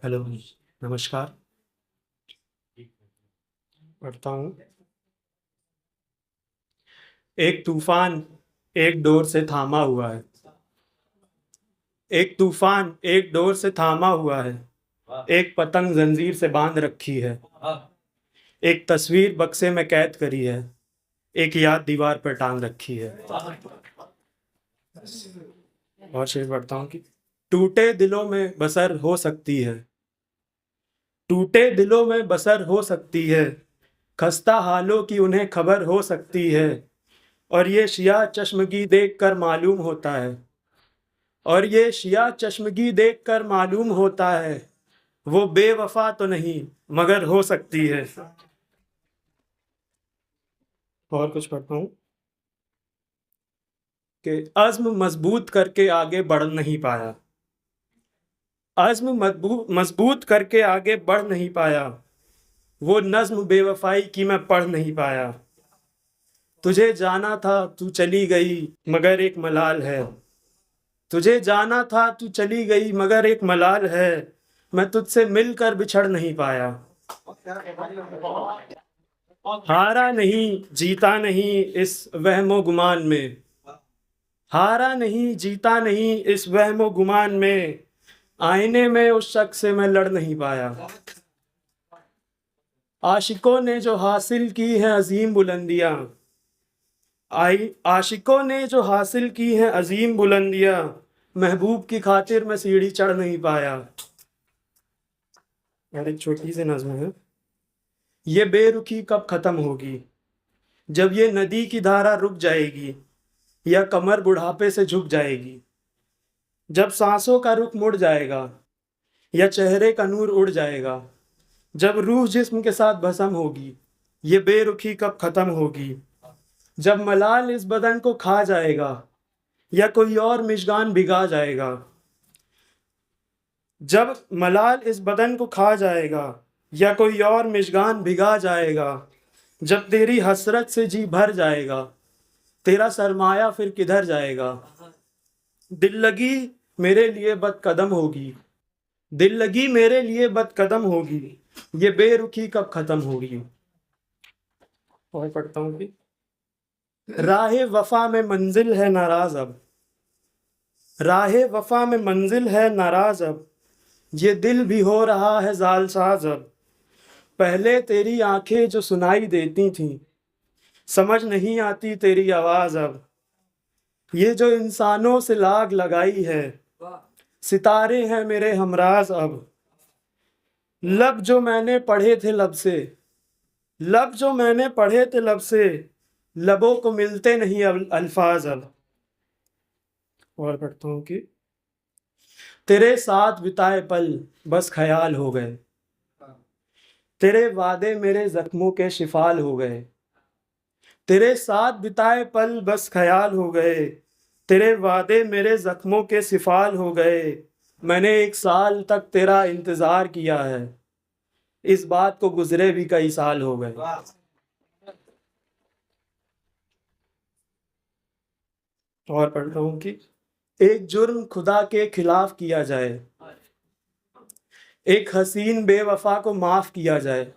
Hello, नमस्कार। पढ़ता हूँ। एक तूफान एक डोर से थामा हुआ है। एक तूफान एक डोर से थामा हुआ है। एक पतंग जंजीर से बांध रखी है। एक तस्वीर बक्से में कैद करी है। एक याद दीवार पर टांग रखी है। और शेर पढ़ता हूँ कि टूटे दिलों में बसर हो सकती है। टूटे दिलों में बसर हो सकती है। खस्ता हालों की उन्हें खबर हो सकती है। और ये शिया चश्मगी देख कर मालूम होता है। और ये शिया चश्मगी देख कर मालूम होता है। वो बेवफा तो नहीं मगर हो सकती है। और कुछ पढ़ता हूँ कि अज़्म मजबूत करके आगे बढ़ नहीं पाया। अज़्म मजबूत करके आगे बढ़ नहीं पाया। वो नज़्म बेवफाई की मैं पढ़ नहीं पाया। तुझे जाना था तू चली गई मगर एक मलाल है। तुझे जाना था तू चली गई मगर एक मलाल है। मैं तुझसे मिलकर बिछड़ नहीं पाया। हारा नहीं जीता नहीं इस वहमो गुमान में। हारा नहीं जीता नहीं इस वहमो गुमान में। आईने में उस शख्स से मैं लड़ नहीं पाया। आशिकों ने जो हासिल की है अजीम बुलंदियां। आशिकों ने जो हासिल की है अजीम बुलंदियां। महबूब की खातिर मैं सीढ़ी चढ़ नहीं पाया। और एक छोटी सी नज्म है। ये बेरुखी कब खत्म होगी। जब ये नदी की धारा रुक जाएगी। या कमर बुढ़ापे से झुक जाएगी। जब सांसों का रुख मुड़ जाएगा। या चेहरे का नूर उड़ जाएगा। जब रूह जिस्म के साथ भस्म होगी। ये बेरुखी कब खत्म होगी। जब मलाल इस बदन को खा जाएगा। या कोई और मिशगान भिगा जाएगा। जब मलाल इस बदन को खा जाएगा। या कोई और मिशगान भिगा जाएगा। जब तेरी हसरत से जी भर जाएगा। तेरा सरमाया फिर किधर जाएगा। दिल लगी मेरे लिए बदकदम होगी। दिल लगी मेरे लिए बदकदम होगी। ये बेरुखी कब खत्म होगी। और पढ़ता हूँ कि राहे वफा में मंजिल है नाराज अब। राहे वफा में मंजिल है नाराज अब। ये दिल भी हो रहा है जालसाज अब। पहले तेरी आंखें जो सुनाई देती थीं। समझ नहीं आती तेरी आवाज अब। ये जो इंसानों से लाग लगाई है। सितारे हैं मेरे हमराज अब। लब जो मैंने पढ़े थे लब से। लब जो मैंने पढ़े थे लब से। लबों को मिलते नहीं अब अल्फाज अब। और पढ़ता हूँ कि तेरे साथ बिताए पल बस ख्याल हो गए। तेरे वादे मेरे जख्मों के शिफाल हो गए। तेरे साथ बिताए पल बस ख्याल हो गए। तेरे वादे मेरे जख्मों के शिफाल हो गए। मैंने 1 साल तक तेरा इंतजार किया है। इस बात को गुजरे भी कई साल हो गए। और पढ़ता हूँ कि एक जुर्म खुदा के खिलाफ किया जाए। एक हसीन बेवफा को माफ किया जाए।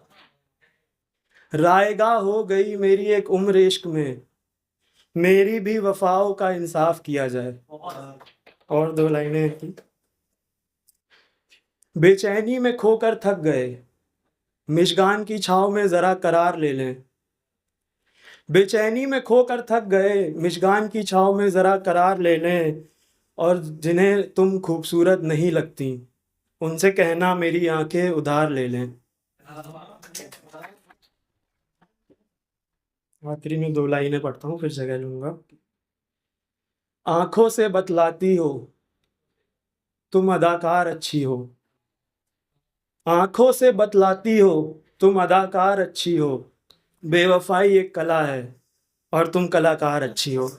रायगा हो गई मेरी एक उम्र इश्क में। मेरी भी वफाओं का इंसाफ किया जाए। और 2 लाइनें हैं कि बेचैनी में खोकर थक गए। मिशगान की छाव में जरा करार ले लें। बेचैनी में खोकर थक गए। मिशगान की छाव में जरा करार ले लें। और जिन्हें तुम खूबसूरत नहीं लगती उनसे कहना मेरी आंखें उधार ले लें। आखिरी में 2 लाइनें पढ़ता हूँ फिर जगह लूंगा। आंखों से बतलाती हो तुम अदाकार अच्छी हो। आंखों से बतलाती हो तुम अदाकार अच्छी हो। बेवफाई एक कला है और तुम कलाकार अच्छी हो।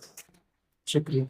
शुक्रिया।